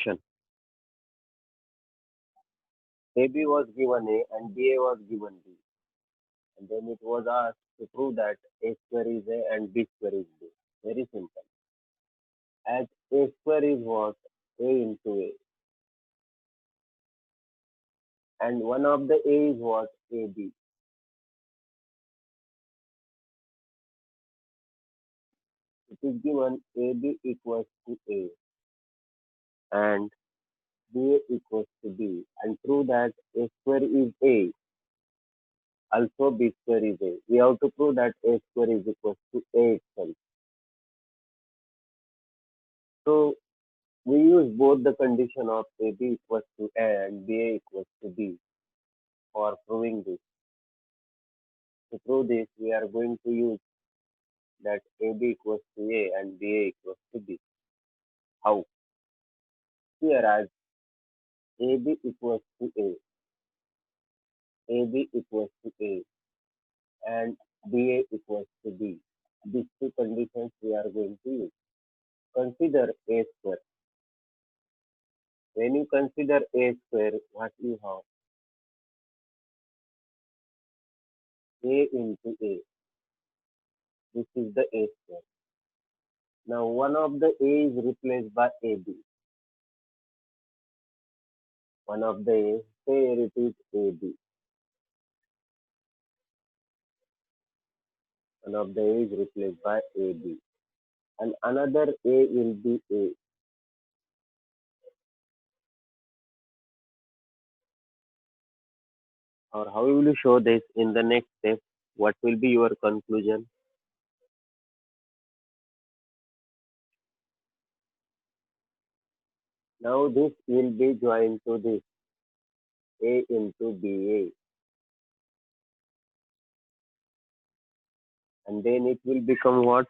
question. AB was given A and BA was given B. And then it was asked to prove that A square is A and B square is B. Very simple. As A square is what? A into A. And one of the A is what? AB. It is given AB equals to A and BA equals to B. And prove that A square is A. Also B square is A. We have to prove that A square is equals to A itself. So we use both the condition of AB equals to A and BA equals to B for proving this. To prove this, we are going to use that AB equals to A and BA equals to B. How? Here as AB equals to A, AB equals to A, and BA equals to B. These two conditions we are going to use. Consider A square. When you consider A square, what you have? A into A. This is the A square. Now one of the A is replaced by AB. One of the A, say it is AB. One of the A is replaced by AB. And another A will be A. Or how will you show this in the next step? What will be your conclusion? Now this will be joined to this A into BA. And then it will become what?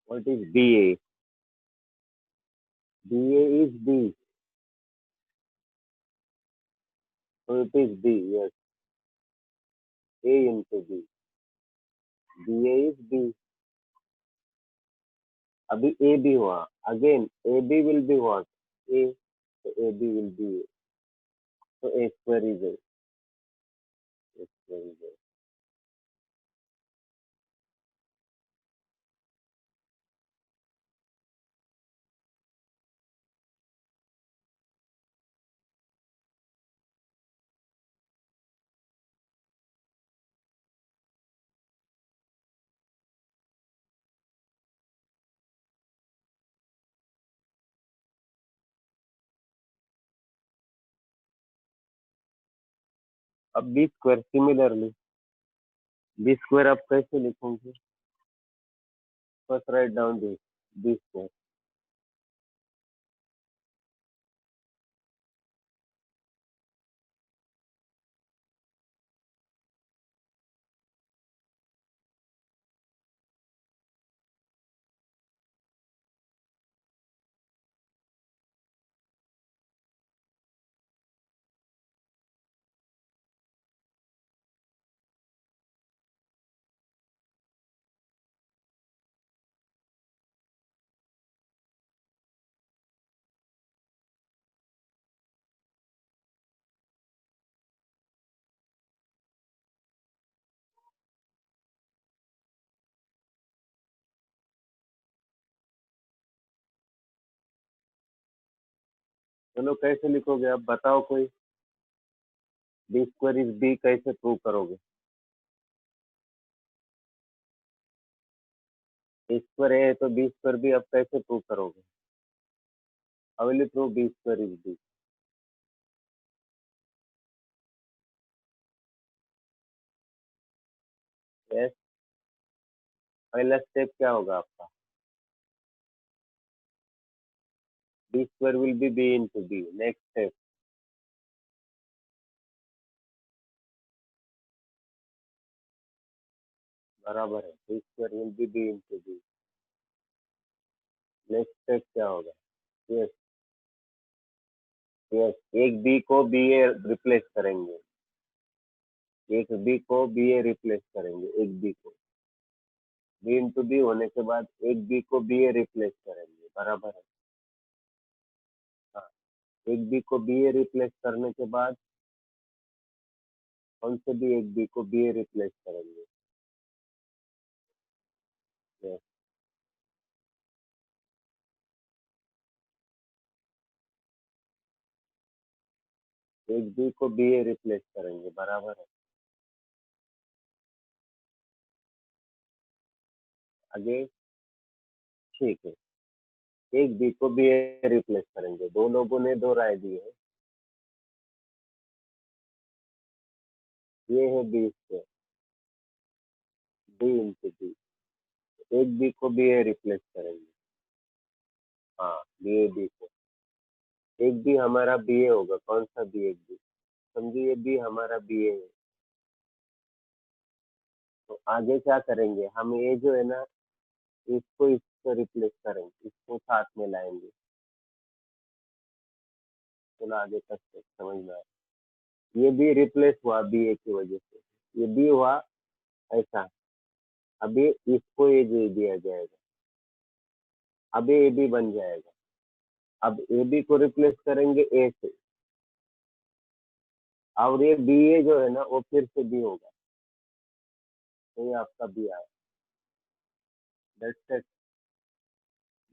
What is BA? BA is B. So it is B, yes. A into B. BA is B. अभी A B हुआ. Again, AB will be what? A. So AB will be A. So A square is A. A square is A. अब B square similarly. B square आप कैसे लिखोगे? First write down this. B square. चलो कैसे लिखोगे आप बताओ कोई. B square is B कैसे प्रूव करोगे? A square है तो B square भी आप कैसे प्रूव करोगे? How will you prove B square is B? Yes. पहला स्टेप क्या होगा आपका? B square will be B into B. Next step. बराबर है. B square will be B into B. Next step क्या होगा? यस. यस. एक B को BA रिप्लेस करेंगे. एक B को BA रिप्लेस करेंगे. एक B को बी इंटू बी होने के बाद एक बी को बी ए रिप्लेस करेंगे, बराबर है। हाँ, एक बी को बी ए रिप्लेस करने के बाद कौन से भी एक बी को बी ए रिप्लेस करेंगे। Yes, एक बी को बी ए रिप्लेस करेंगे, बराबर है। आगे, ठीक है, एक बी को बी ए रिप्लेस करेंगे, दो लोगों ने दो राय दी है। ये है b square, b into b, एक बी को बी ए रिप्लेस करेंगे। हाँ, बी ए बी को, एक बी हमारा बी ए होगा, कौन सा बी, एक बी, समझिए बी हमारा बी ए है। तो आगे क्या करेंगे हम, ये जो है ना, इसको इससे रिप्लेस करेंगे, इसको साथ में लाएंगे। चलो आगे तक से समझ में आया। ये बी रिप्लेस हुआ बी ए की वजह से, ये बी हुआ ऐसा। अभी इसको ए दे दिया जाएगा, अब ए बी बन जाएगा। अब ए बी को रिप्लेस करेंगे ए से, और ये बी ए जो है ना वो फिर से बी होगा। तो ये आपका बी आया। That's it.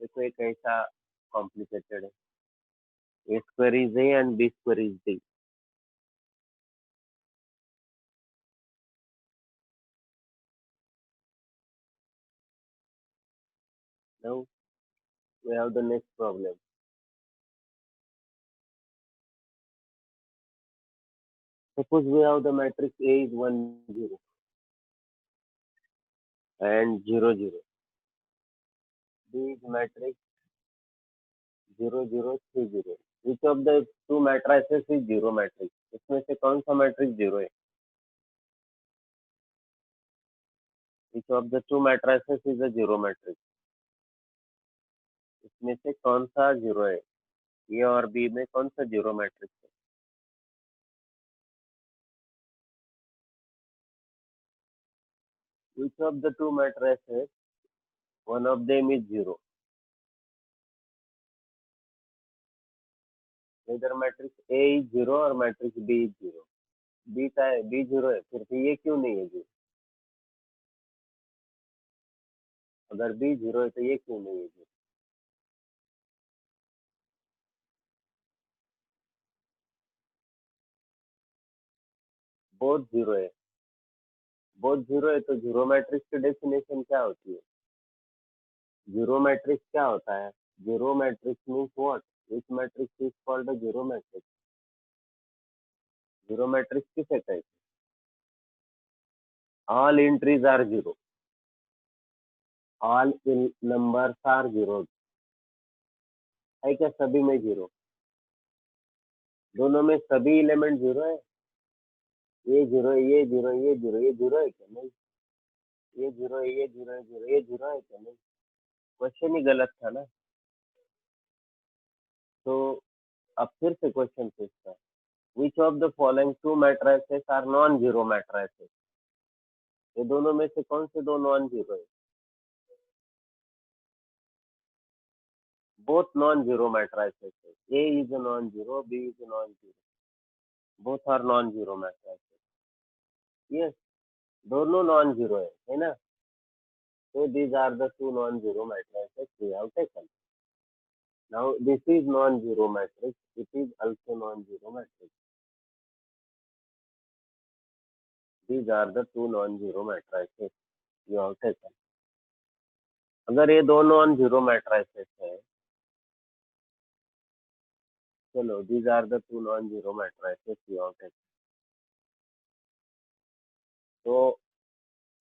देखो एक ऐसा कॉम्प्लिकेटेड है, A square is A and B square is D. Now we have the next problem. Suppose we have the matrix A is 1 0 and 0 0. B is matrix 0 0 3 0. Which of the two matrices is zero matrix? इसमें से कौन सा matrix zero है? Which of the two matrices is a zero matrix? इसमें से कौन सा zero है? ए और बी में कौन सा जीरो मैट्रिक्स है? Which of the two matrices, one of them is zero? Whether matrix A is zero और matrix B is zero. B का है, B जीरो है, फिर ये क्यों नहीं है जीरो? अगर बी जीरो है तो ये क्यों नहीं है जीरो? बोथ जीरो है, बोथ जीरो है, तो जीरो मैट्रिक्स की डेफिनेशन क्या होती है? जीरो मैट्रिक्स क्या होता है? Zero matrix means what? Which matrix is called a zero matrix? Zero matrix किसे कहते हैं? All entries are zero, all numbers are zero, है क्या सभी में जीरो? दोनों में सभी एलिमेंट जीरो है, ये जीरो है, ये जीरो है, ये जीरो, ये जीरो है क्या? नहीं। ये जीरो है, ये जीरो है, जीरो, ये जीरो है क्या? नहीं। क्वेश्चन ही गलत था ना। तो अब फिर से क्वेश्चन पूछता है, which of the following two matrices are non-zero matrices? ये दोनों में से कौन से दो नॉन जीरो है? बोथ नॉन जीरो matrices है। A is a non-zero, B is a non-zero. Both are non-zero matrices. Yes, दोनों नॉन जीरो है ना? So these are the two non-zero matrices we have taken. Now this is non-zero matrix. It is also non-zero matrix. These are the two non-zero matrices you have taken. अगर ये दो non zero matrices है, चलो these are the two non-zero matrices you have taken. तो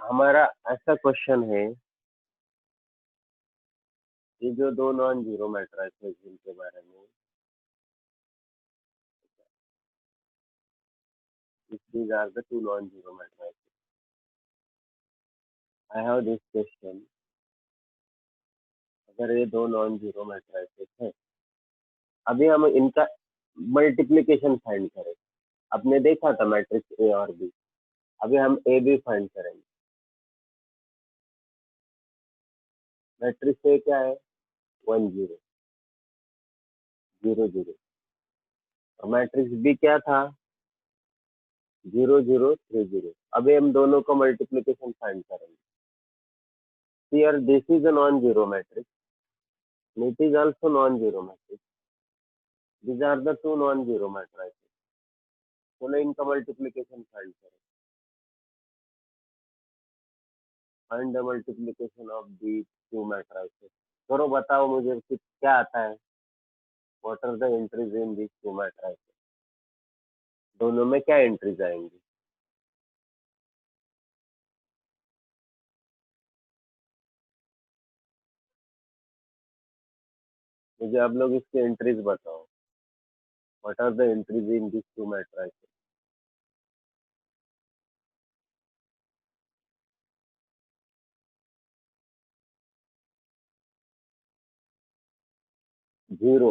हमारा ऐसा question है, ये जो दो नॉन जीरो मैट्रिसेस जिनके बारे में, these are the two non-zero matrices. I have this question. अगर ये दो नॉन जीरो मैट्रिसेस है, अभी हम इनका मल्टीप्लिकेशन फाइंड करें। आपने देखा था मैट्रिक्स ए और बी, अभी हम ए बी फाइंड करेंगे। मैट्रिक्स ए क्या है? 1 0 0 0। और मैट्रिक्स बी क्या था? 0 0 3 0। अभी हम दोनों का मल्टीप्लिकेशन फाइंड करेंगे। Here this is a non-zero matrix. It is also non-zero matrix. These are the two non-zero matrices. चलो इनका मल्टीप्लिकेशन फाइंड करें। Find the multiplication of the two matrices. करो, बताओ मुझे कि क्या आता है। What are the entries in this two matrices? दोनों में क्या एंट्रीज आएंगी? मुझे आप लोग इसके एंट्रीज बताओ। What are the entries in this two matrices? 0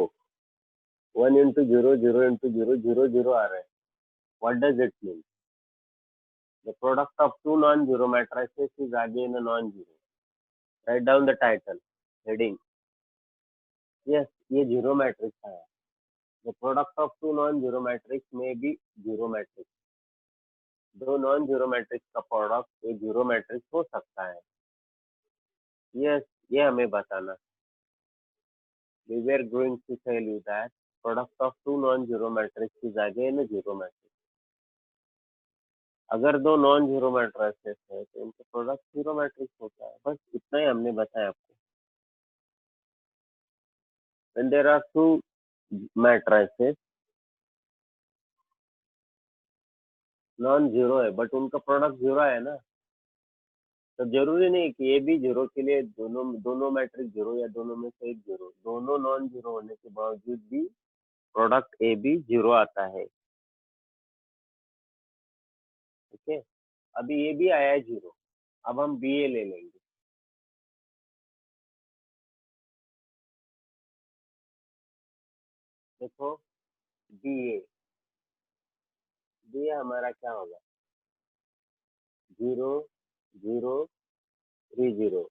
1 into 0 0 into 0 0 0 आ रहा है। What does it mean? The product of two non-zero matrices is again a non-zero. Write down the title, heading. Yes, ये zero matrix है। The product of two non-zero matrix may be zero matrix. दो non-zero matrix का product एक zero matrix हो सकता है। Yes, ये हमें बताना। We were going to tell you that product of two non-zero matrix is again a zero matrix. अगर दो नॉन जीरो मैट्रिसेस है तो उनका प्रोडक्ट जीरो मैट्रिक्स होता है। बस इतना ही हमने बताया आपको। When there are two matrices non zero है बट उनका प्रोडक्ट जीरो है ना, तो जरूरी नहीं कि ए बी जीरो के लिए दोनों दोनों मैट्रिक्स जीरो या दोनों में से एक जीरो। दोनों नॉन जीरो होने के बावजूद भी प्रोडक्ट ए बी जीरो आता है। ठीक है, अभी ए बी आया है जीरो। अब हम बी ए ले लेंगे। देखो, बी ए बी ए हमारा क्या होगा? 0 0 3 0।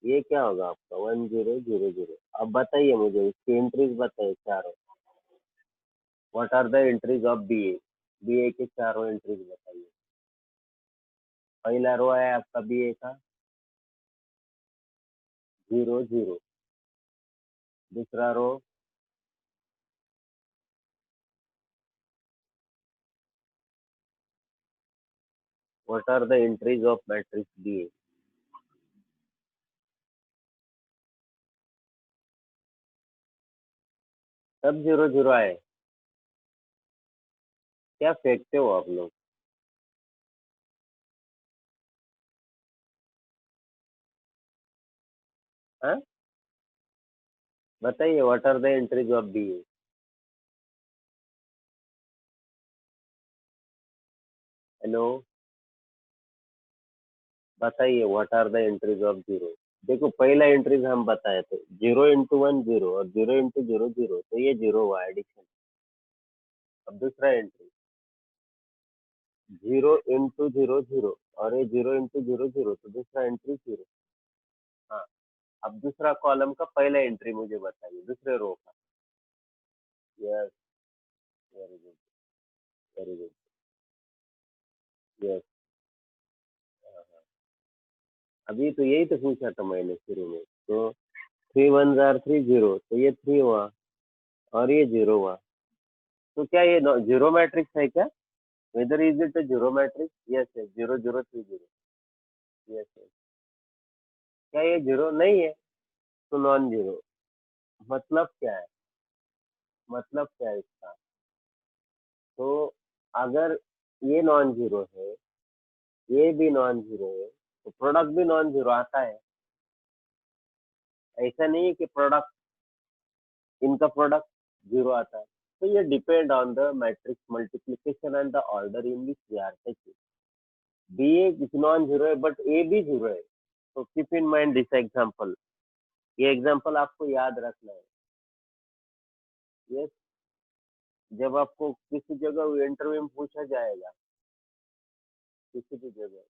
ये क्या होगा आपका? 1 0 0 0। अब बताइए मुझे इसकी एंट्रीज बताइए चारों। What are the entries of B A? B A के चारों एंट्रीज बताइए। पहला रो है आपका बी ए का 0 0। दूसरा row what are the entries of matrix B A? सब 0 0 आए। क्या फेंकते हो आप लोग? हाँ, बताइए what are the entries of B A? Hello, बताइए what are the entries of zero? देखो, पहला एंट्रीज हम बताए थे 0 into 1 0 और 0 into 0 0, तो ये जीरो हुआ एडिशन। अब दूसरा एंट्री 0 into 0 0 और ये 0 into 0 0, तो दूसरा एंट्री जीरो। हाँ, अब दूसरा कॉलम का पहला एंट्री मुझे बताइए, दूसरे रो का। Yes, very good, very good. Yes, अभी तो यही तो पूछा था मैंने शुरू में। तो 3 1 3 0, तो ये थ्री हुआ और ये जीरो हुआ। तो क्या ये जीरो मैट्रिक्स है क्या? Whether is it a zero matrix? Yes है, 0 0 3 0। यस है। क्या ये जीरो नहीं है? तो नॉन जीरो। मतलब क्या है? मतलब क्या है इसका? तो अगर ये नॉन जीरो है, ये भी नॉन जीरो है, तो प्रोडक्ट भी नॉन जीरो आता है। ऐसा नहीं है कि प्रोडक्ट, इनका प्रोडक्ट जीरो आता है। तो ये depend on the matrix multiplication and the order in which we are taking. B a non zero है बट ए भी जीरो है। तो keep in mind this example. ये एग्जांपल आपको याद रखना है। ये जब आपको किसी जगह इंटरव्यू में पूछा जाएगा, किसी भी जगह,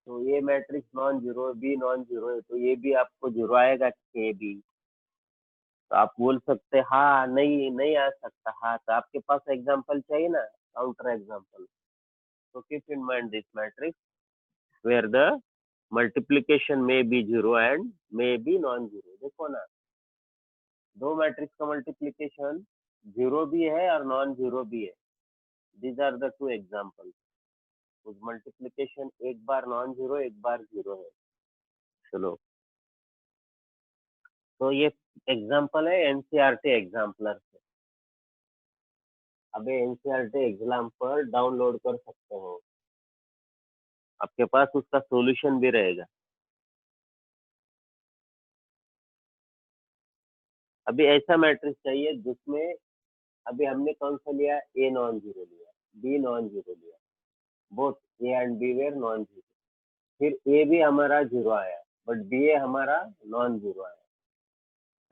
तो ये matrix non zero, b non zero है, तो ये भी आपको जीरो आएगा ए बी। तो आप बोल सकते हाँ, नहीं नहीं आ सकता, हाँ तो आपके पास एग्जांपल चाहिए ना, काउंटर एग्जांपल। तो keep in mind this matrix where the multiplication में बी जीरो एंड में बी नॉन जीरो। देखो ना, दो मैट्रिक्स का मल्टीप्लीकेशन जीरो भी है और नॉन जीरो भी है। These are the two example. उस मल्टीप्लीकेशन एक बार नॉन जीरो, एक बार जीरो है। चलो, तो ये एग्जांपल है एनसीईआरटी एग्जाम्पलर से। अब एनसीईआरटी एग्जाम्पल डाउनलोड कर सकते हो, आपके पास उसका सॉल्यूशन भी रहेगा। अभी ऐसा मैट्रिक्स चाहिए जिसमें, अभी हमने कौन सा लिया, ए नॉन जीरो लिया, बी नॉन जीरो लिया, both a and b were non zero. फिर ए भी हमारा जीरो आया, बट बी ए हमारा नॉन जीरो आया,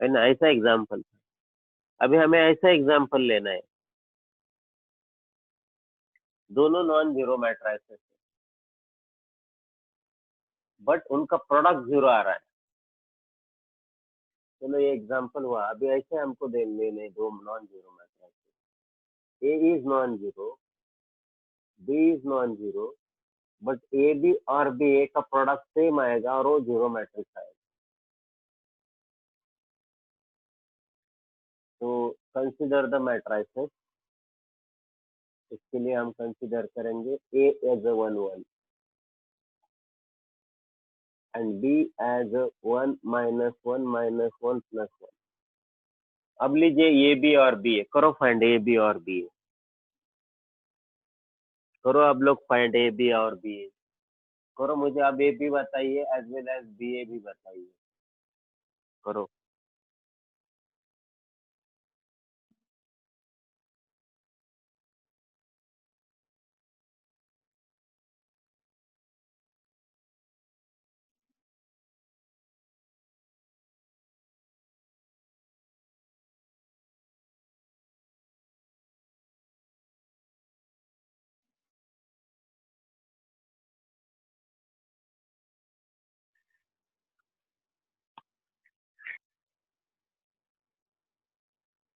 है ना, ऐसा एग्जाम्पल। अभी हमें ऐसा एग्जाम्पल लेना है, दोनों नॉन जीरो मैट्रिसेस, बट उनका प्रोडक्ट जीरो आ रहा है। चलो ये एग्जाम्पल हुआ। अभी ऐसे हमको दे लेने दो non zero matrices, a is non zero, b is non zero, but A B और बी ए का प्रोडक्ट सेम आएगा और वो जीरो मैट्रिक्स आएगा। तो कंसिडर द मैट्रिसेस। इसके लिए हम कंसिडर करेंगे A as a one one and B as a one minus one plus one. अब लीजिए ए बी और बी ए, करो फाइंड ए बी और बी ए, करो अब लोग फाइंड ए बी और बी ए करो। मुझे अब ए बी बताइए as well as B A भी बताइए, करो।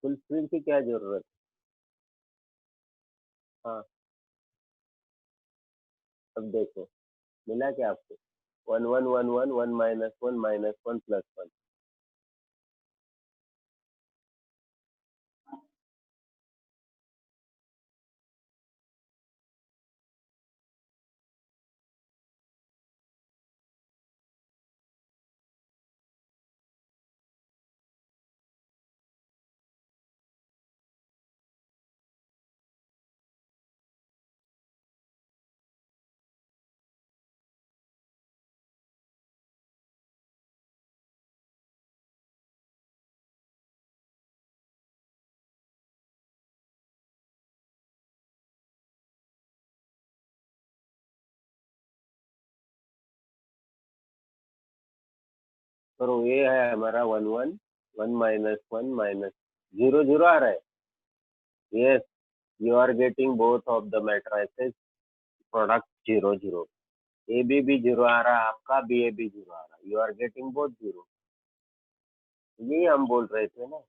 फुल स्क्रीन की क्या जरूरत। हाँ, अब देखो, मिला क्या आपको, one one one one one minus one plus one. करो, ये है हमारा one one one minus zero zero आ रहा है। Yes, you are getting both of the matrices product zero zero. A B भी जीरो आ रहा है आपका, बी ए भी जीरो आ रहा है, you are getting both zero. यही हम बोल रहे थे ना।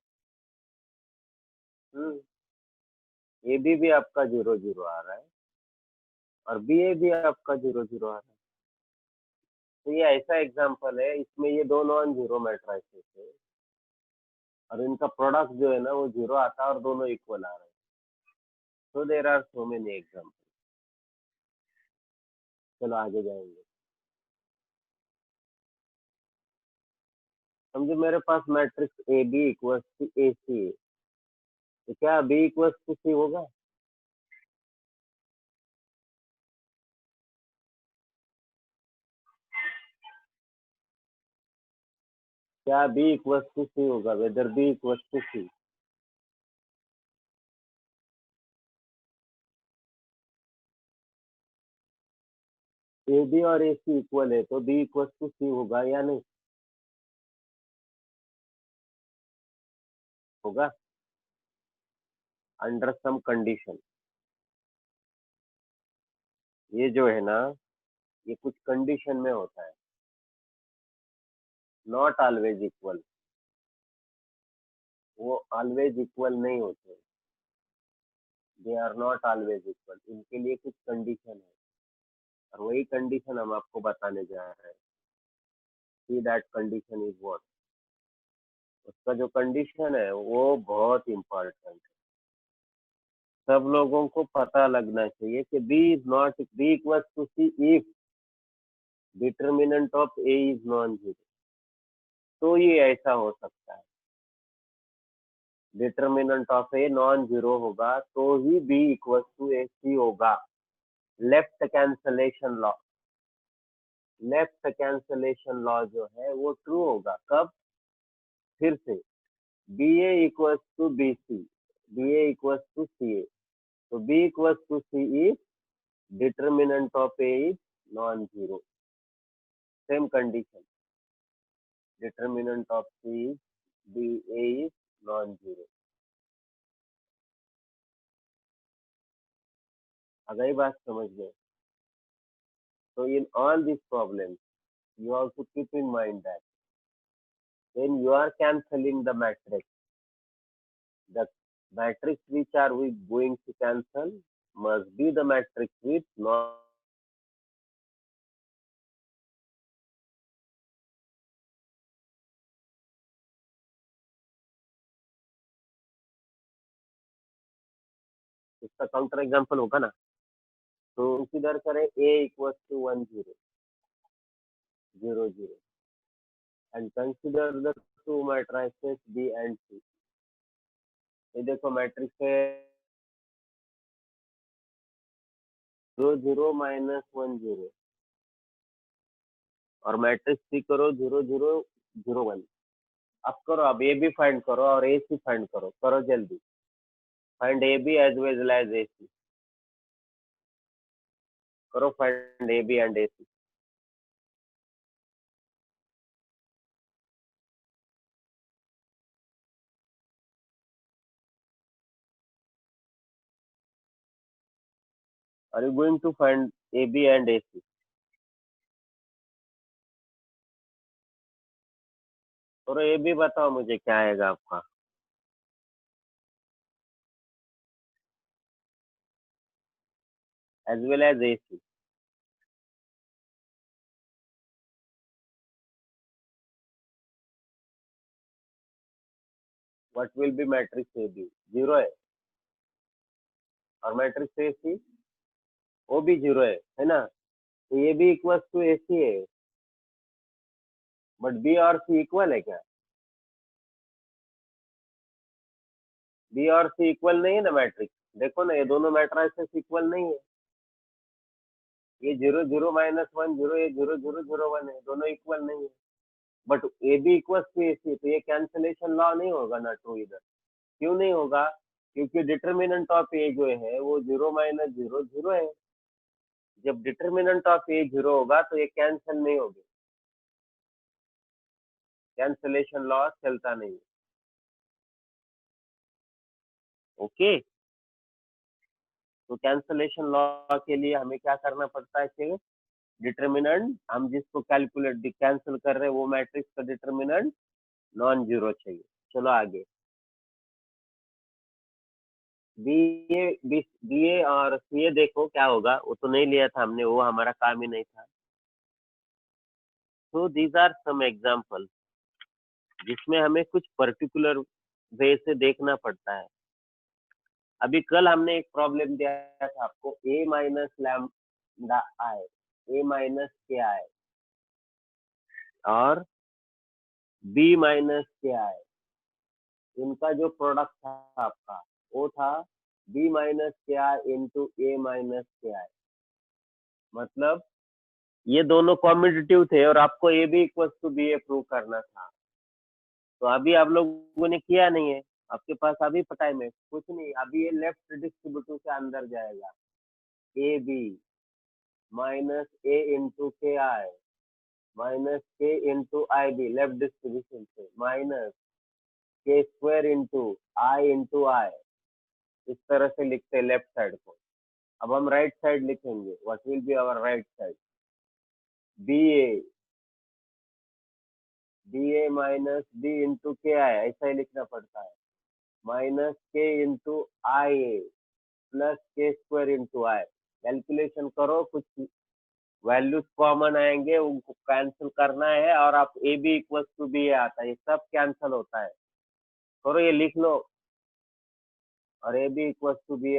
ए बी भी आपका जीरो जीरो आ रहा है और बी ए भी आपका जीरो जीरो आ रहा है। तो ये ऐसा एग्जांपल है, इसमें ये दो नॉन जीरो मैट्रिसेस है और इनका प्रोडक्ट जो है ना वो जीरो आता है और दोनों इक्वल आ रहे हैं। So there are so many example. चलो आगे जाएंगे। समझो मेरे पास matrix A B equals to A C है, तो क्या बी इक्वल्स टू सी होगा। क्या बी इक्वल्स टू सी होगा, whether b equals to C. A B और ए सी इक्वल है तो बी इक्वल्स टू सी होगा या नहीं होगा, अंडर सम कंडीशन। ये जो है ना, ये कुछ कंडीशन में होता है, नॉट ऑलवेज इक्वल, वो ऑलवेज इक्वल नहीं होते, they are not always equal, इनके लिए कुछ कंडीशन है और वही कंडीशन हम आपको बताने जा रहे हैं। See that condition is what, उसका जो कंडीशन है वो बहुत इंपॉर्टेंट है, सब लोगों को पता लगना चाहिए कि B is not B equals to C if determinant of A is non zero, तो ये ऐसा हो सकता है, determinant of A non zero होगा तो ही B equals to A C होगा। Left cancellation law, left cancellation law जो है वो ट्रू होगा कब, फिर से B A equals to B C, B A equals to C A, तो B equals to C is determinant of A is non zero, same condition, determinant of C is B A is non zero. आ गई बात समझ में? So in all these problems, you have to keep in mind that when you are cancelling the matrix which are we going to cancel must be the matrix with non, इसका counter example होगा ना, तो consider करें a equal to 1 0 0 0 and consider the two matrices b and c। ये देखो matrix है 0 0 -1 0 और matrix सी करो 0 0 0 1। अब करो, अब ए बी फाइंड करो और ए सी फाइंड करो, करो जल्दी, find A B as well as A C, करो find A B and A C. Are you going to find A B and A C? करो ए बी, बताओ मुझे क्या आएगा आपका, as well as A C. What will be matrix A B? Zero है, और matrix A सी वो भी जीरो है ना, तो A B equal to A C है, बट बी और सी इक्वल है क्या? बी और सी इक्वल नहीं है ना मैट्रिक्स, देखो ना ये दोनों मैट्रिसेस इक्वल नहीं है, ये 0 0 -1 0, ये 0 0 0 1 है, दोनों इक्वल नहीं है, but A B equal to A C, तो ये कैंसलेशन लॉ नहीं होगा ना ट्रू इधर। क्यों नहीं होगा? क्योंकि डिटर्मिनेंट ऑफ ए जो है वो 0 - 0 0 है, जब डिटर्मिनेंट ऑफ ए जीरो होगा तो ये कैंसिल नहीं होगी, कैंसलेशन लॉ चलता नहीं। ओके, तो कैंसलेशन लॉ के लिए हमें क्या करना पड़ता है कि डिटर्मिनेंट हम जिसको कैलकुलेट कैंसिल कर रहे हैं वो मैट्रिक्स का डिटर्मिनेंट नॉन जीरो चाहिए। चलो आगे, बी ए बी ए और सी ए देखो क्या होगा, वो तो नहीं लिया था हमने, वो हमारा काम ही नहीं था। तो दीज आर सम एग्जांपल जिसमें हमें कुछ पर्टिकुलर वे से देखना पड़ता है। अभी कल हमने एक प्रॉब्लम दिया था आपको, ए माइनस लैम्डा आई, ए माइनस के आई और बी माइनस के आई, इनका जो प्रोडक्ट था आपका वो था बी माइनस के आई इंटू ए माइनस के आई, मतलब ये दोनों कॉम्पिटिटिव थे और आपको a B equal to B a prove करना था। तो अभी आप लोगों ने किया नहीं है, आपके पास अभी टाइम है, कुछ नहीं, अभी ये लेफ्ट डिस्ट्रीब्यूटिव से अंदर जाएगा, a b minus a into k I minus k into I b, left distribution से minus k square into I, इस तरह से लिखते हैं लेफ्ट साइड को। अब हम राइट साइड लिखेंगे, what will be our right side, b a minus b into k I, ऐसा ही लिखना पड़ता है, minus k into I a plus k square into I. Calculation करो, कुछ वैल्यूज कॉमन आएंगे, उनको कैंसिल करना है, और आप A B equal to B A आता है, ये सब कैंसिल होता है। करो, ये लिख लो, और a B equal to B